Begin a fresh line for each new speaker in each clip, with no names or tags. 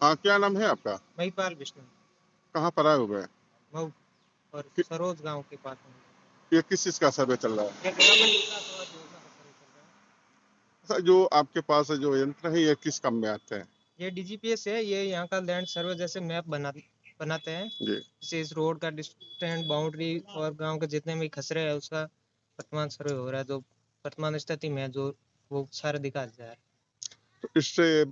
हाँ, क्या नाम है आपका?
महिपाल विष्णु।
कहाँ पर आए हुए हैं?
मऊ और
कि-
सरोज गांव के पास में।
ये किस चीज का सर्वे चल रहा है?
ये ग्रामीण विकास आवास योजना का सर्वे चल रहा है।
अच्छा, जो आपके पास जो यंत्र है ये किस काम में आते हैं?
ये डीजीपीएस है, ये यहाँ का लैंड सर्वे जैसे मैप बनाते हैं।
जी।
जैसे इस रोड का डिस्टेंस, बाउंड्री और गांव के जितने भी खसरे हैं उसका वर्तमान सर्वे हो रहा है, जो वर्तमान स्थिति में है, जो वो सारा दिखा जा रहा है।
तो इससे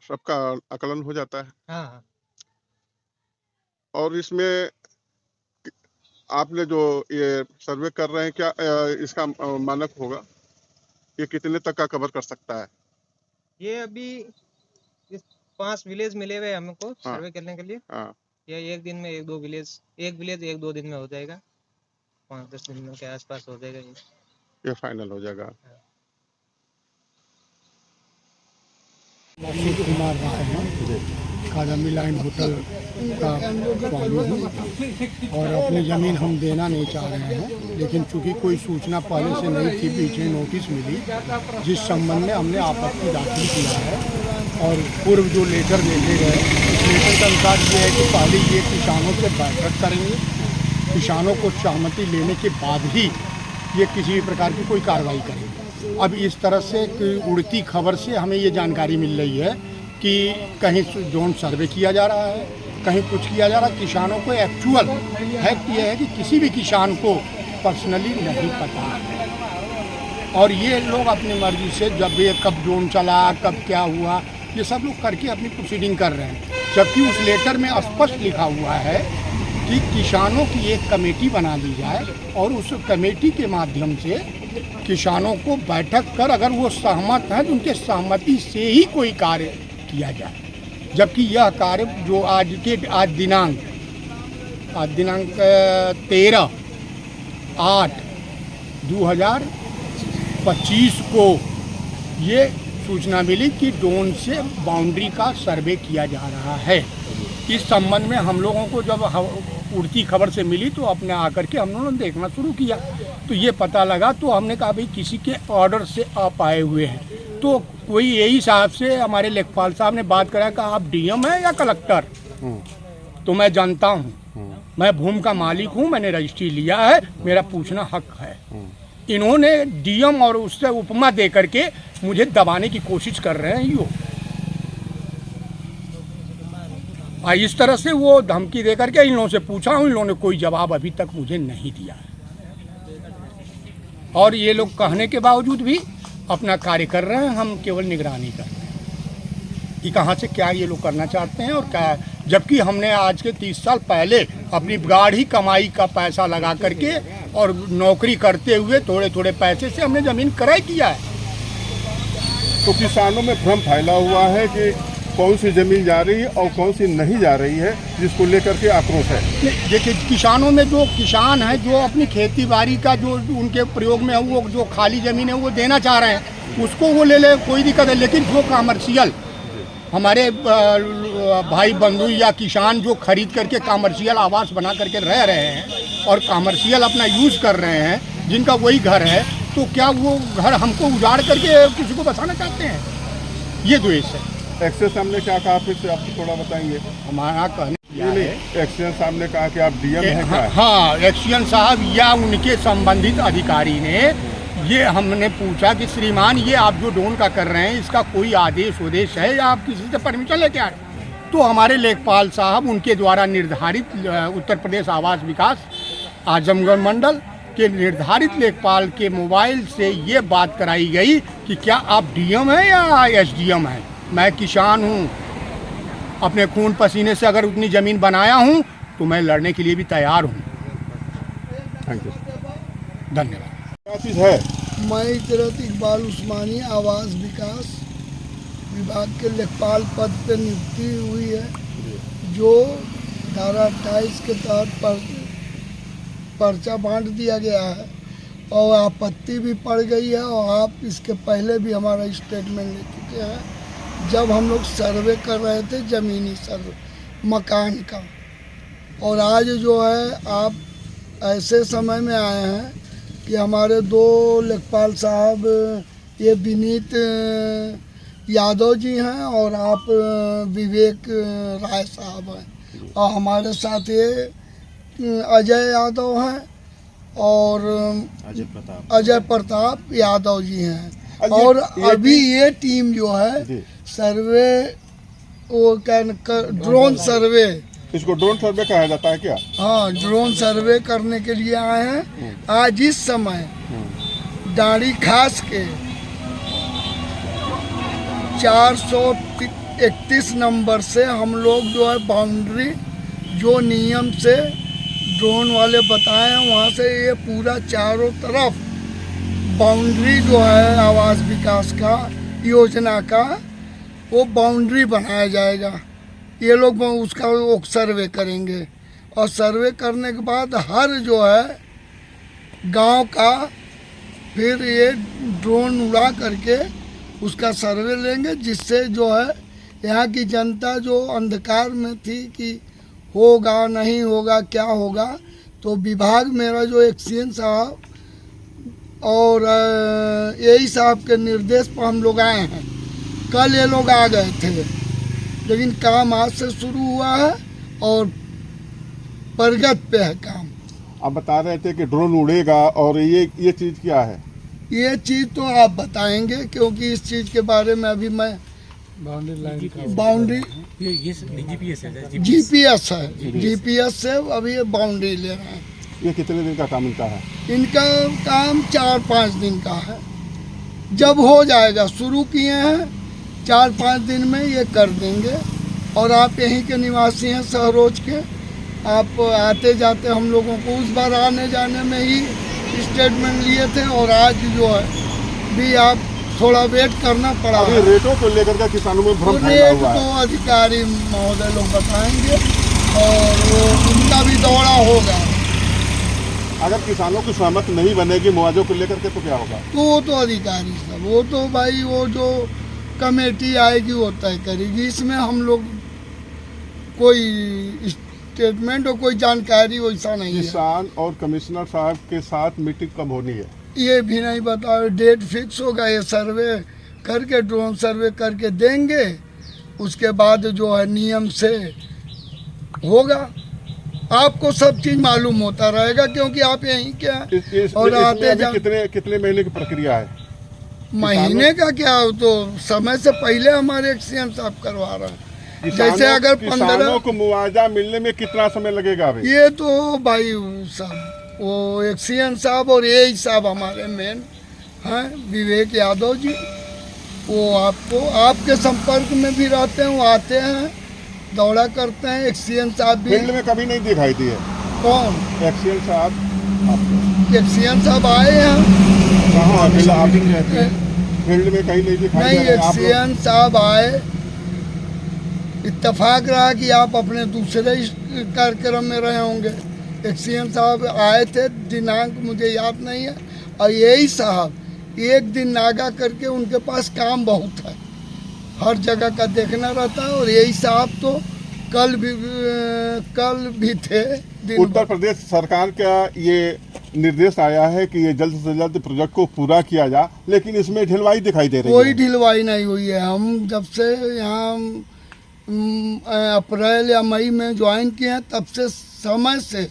सबका आकलन हो जाता है।
हाँ हाँ।
और इसमें आपने जो ये सर्वे कर रहे हैं, क्या इसका मानक होगा? ये कितने तक का कवर कर सकता है?
ये अभी इस 5 विलेज मिले हुए हैं हमको
हाँ।
सर्वे करने के लिए।
हाँ।
ये एक दिन में 1-2 विलेज, एक विलेज 1-2 दिन में हो जाएगा। 5-10 दिन के आसपास हो जाएगा ये।
ये फाइनल हो जाएगा।
अशोक कुमार राय हैं, कादम्बी लाइन होटल का स्वामी हूँ और अपनी ज़मीन हम देना नहीं चाह रहे हैं, लेकिन चूंकि कोई सूचना पहले से नहीं थी, पीछे नोटिस मिली जिस संबंध में हमने आपत्ति दाखिल किया है और पूर्व जो लेटर देखे गए उस लेटर के अनुसार ये है कि पहले ये किसानों से बैठक करेंगे, किसानों को सहमति लेने के बाद ही ये किसी भी प्रकार की कोई कार्रवाई करेंगे। अब इस तरह से उड़ती खबर से हमें ये जानकारी मिल रही है कि कहीं ड्रोन सर्वे किया जा रहा है, कहीं कुछ किया जा रहा है। किसानों को एक्चुअल फैक्ट ये है कि किसी भी किसान को पर्सनली नहीं पता है और ये लोग अपनी मर्जी से जब ये कब ड्रोन चला, कब क्या हुआ, ये सब लोग करके अपनी प्रोसीडिंग कर रहे हैं। जबकि उस लेटर में स्पष्ट लिखा हुआ है कि किसानों की एक कमेटी बना दी जाए और उस कमेटी के माध्यम से किसानों को बैठक कर अगर वो सहमत हैं तो उनके सहमति से ही कोई कार्य किया जाए। जबकि यह कार्य जो आज दिनांक 13/8/2025 को ये सूचना मिली कि ड्रोन से बाउंड्री का सर्वे किया जा रहा है। इस संबंध में हम लोगों को जब उड़ती खबर से मिली तो अपने आकर के हम लोगों ने देखना शुरू किया तो ये पता लगा, तो हमने कहा भाई किसी के ऑर्डर से आप आए हुए हैं। तो कोई यही साहब से हमारे लेखपाल साहब ने बात करा कि आप डीएम हैं या कलेक्टर? तो मैं जानता हूँ, मैं भूमि का मालिक हूँ, मैंने रजिस्ट्री लिया है, मेरा पूछना हक है। इन्होंने डीएम और उससे उपमा दे करके मुझे दबाने की कोशिश कर रहे हैं। इस तरह से वो धमकी दे करके इन लोगों से पूछा हूँ, इन लोगों ने कोई जवाब अभी तक मुझे नहीं दिया है और ये लोग कहने के बावजूद भी अपना कार्य कर रहे हैं। हम केवल निगरानी कर रहे हैं कि कहाँ से क्या ये लोग करना चाहते हैं और क्या। जबकि हमने आज के 30 साल पहले अपनी गाढ़ी कमाई का पैसा लगा करके और नौकरी करते हुए थोड़े थोड़े पैसे से हमने ज़मीन क्रय किया है।
तो किसानों में भ्रम फैला हुआ है कि कौन सी जमीन जा रही है और कौन सी नहीं जा रही है, जिसको लेकर के आक्रोश है।
देखिए, किसानों में जो किसान है जो अपनी खेती बाड़ी का जो उनके प्रयोग में है, वो जो खाली ज़मीन है वो देना चाह रहे हैं, उसको वो ले ले, कोई दिक्कत है। लेकिन जो कमर्शियल हमारे भाई बंधु या किसान जो खरीद करके कमर्शियल आवास बना करके रह रहे हैं और कमर्शियल अपना यूज़ कर रहे हैं, जिनका वही घर है, तो क्या वो घर हमको उजाड़ करके किसी को बसाना चाहते हैं? ये द्वेष है।
एक्सेस साहब ने क्या कहा, फिर से आप थोड़ा बताएंगे?
हमारा कहने
नहीं, एक्सेस साहब ने कहा कि आप डीएम हैं क्या?
हाँ, एक्शन साहब या उनके संबंधित अधिकारी ने ये हमने पूछा कि श्रीमान ये आप जो ड्रोन का कर रहे हैं इसका कोई आदेश उदेश है या आप किसी से परमिशन लेके आ रहे हैं? तो हमारे लेखपाल साहब उनके द्वारा निर्धारित उत्तर प्रदेश आवास विकास आजमगढ़ मंडल के निर्धारित लेखपाल के मोबाइल से ये बात कराई गई कि क्या आप डीएम हैं या एसडीएम हैं? मैं किसान हूँ, अपने खून पसीने से अगर उतनी ज़मीन बनाया हूँ तो मैं लड़ने के लिए भी तैयार हूँ।
थैंक यू,
धन्यवाद।
क्या चीज़ है?
मैं इतरत इकबाल उस्मानी आवास विकास विभाग के लेखपाल पद पर नियुक्ति हुई है, जो धारा 28 के तहत पर्चा बांट दिया गया है और आपत्ति भी पड़ गई है और आप इसके पहले भी हमारा स्टेटमेंट ले चुके हैं जब हम लोग सर्वे कर रहे थे, ज़मीनी सर्वे मकान का। और आज जो है आप ऐसे समय में आए हैं कि हमारे 2 लेखपाल साहब ये विनीत यादव जी हैं और आप विवेक राय साहब हैं, और हमारे साथ ये अजय यादव हैं और अजय प्रताप यादव जी हैं। और अभी ये टीम जो है सर्वे, वो क्या ड्रोन सर्वे,
इसको ड्रोन सर्वे कहा जाता है क्या?
हाँ, ड्रोन सर्वे करने के लिए आए हैं। आज इस समय डाड़ी खास के 431 नंबर से हम लोग जो है बाउंड्री, जो नियम से ड्रोन वाले बताए हैं वहाँ से ये पूरा चारों तरफ बाउंड्री जो है आवास विकास का योजना का, वो बाउंड्री बनाया जाएगा। ये लोग उसका वो सर्वे करेंगे और सर्वे करने के बाद हर जो है गांव का फिर ये ड्रोन उड़ा करके उसका सर्वे लेंगे, जिससे जो है यहाँ की जनता जो अंधकार में थी कि होगा नहीं होगा क्या होगा, तो विभाग मेरा जो एक्सीएन साहब और यही साहब के निर्देश पर हम लोग आए हैं। कल ये लोग आ गए थे, लेकिन काम आज से शुरू हुआ है और प्रगति पे है काम।
आप बता रहे थे कि ड्रोन उड़ेगा, और ये चीज़ क्या है?
ये चीज़ तो आप बताएंगे, क्योंकि इस चीज़ के बारे में अभी मैं बाउंड्री जीपीएस है, जीपीएस से अभी ये बाउंड्री ले रहे हैं।
ये कितने दिन का काम इनका है?
इनका काम 4-5 दिन का है। जब हो जाएगा, शुरू किए हैं 4-5 दिन में ये कर देंगे। और आप यहीं के निवासी हैं सहरोज के, आप आते जाते हम लोगों को उस बार आने जाने में ही स्टेटमेंट लिए थे, और आज जो है भी आप थोड़ा वेट करना पड़ा।
अभी रेटों को लेकर के किसानों में भ्रम फैला
रेट
हुआ है।
तो अधिकारी महोदय लोग बताएंगे और वो उनका भी दौड़ा होगा।
अगर किसानों की सहमत नहीं बनेगी मुआवजे को लेकर के तो क्या होगा?
तो वो तो अधिकारी सब, वो तो भाई वो जो कमेटी आएगी वो तय करेगी। इसमें हम लोग कोई स्टेटमेंट और कोई जानकारी वैसा नहीं है।
किसान और कमिश्नर साहब के साथ मीटिंग कब होनी है?
ये भी नहीं बता, डेट फिक्स होगा। ये सर्वे करके ड्रोन सर्वे करके देंगे, उसके बाद जो है नियम से होगा। आपको सब चीज मालूम होता रहेगा, क्योंकि आप यहीं के हैं और आते जा।
कितने महीने की प्रक्रिया है?
महीने का क्या, तो समय से पहले हमारे एक्सीएन साहब करवा रहे हैं। जैसे अगर 15
को मुआवजा मिलने में कितना समय लगेगा अभी?
ये तो भाई साहब, वो एक्सीएन साहब और यही साहब हमारे मेन हैं, विवेक यादव जी, वो आपको आपके संपर्क में भी रहते हैं, वो आते हैं, दौड़ा करते हैं। एक्सीएन साहब भी
फील्ड में कभी नहीं दिखाई दिए।
कौन?
एक्सीएन साहब।
एक्सीएन साहब आए हैं,
कहाँ फील्ड में कहीं नहीं दिखाई
नहीं
दे रहे हैं आप लोग?
एक्सीएन साहब आए, इत्तेफाक रहा कि आप अपने दूसरे कार्यक्रम में रहे होंगे। एक्सीएन साहब आए थे, दिनांक मुझे याद नहीं है, और यही साहब एक दिन नागा करके उनके पास काम बहुत है, हर जगह का देखना रहता है। और यही साहब तो कल भी थे।
उत्तर प्रदेश सरकार का ये निर्देश आया है कि ये जल्द से जल्द प्रोजेक्ट को पूरा किया जाए, लेकिन इसमें ढिलवाई दिखाई दे रही है।
कोई ढिलवाई नहीं हुई है। हम जब से यहाँ अप्रैल या मई में ज्वाइन किए हैं, तब से समय से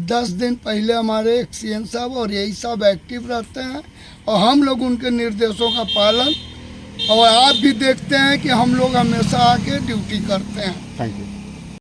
10 दिन पहले हमारे एक्सीएन साहब और यही साहब एक्टिव रहते हैं, और हम लोग उनके निर्देशों का पालन, और आप भी देखते हैं कि हम लोग हमेशा आके ड्यूटी करते हैं।
Thank you.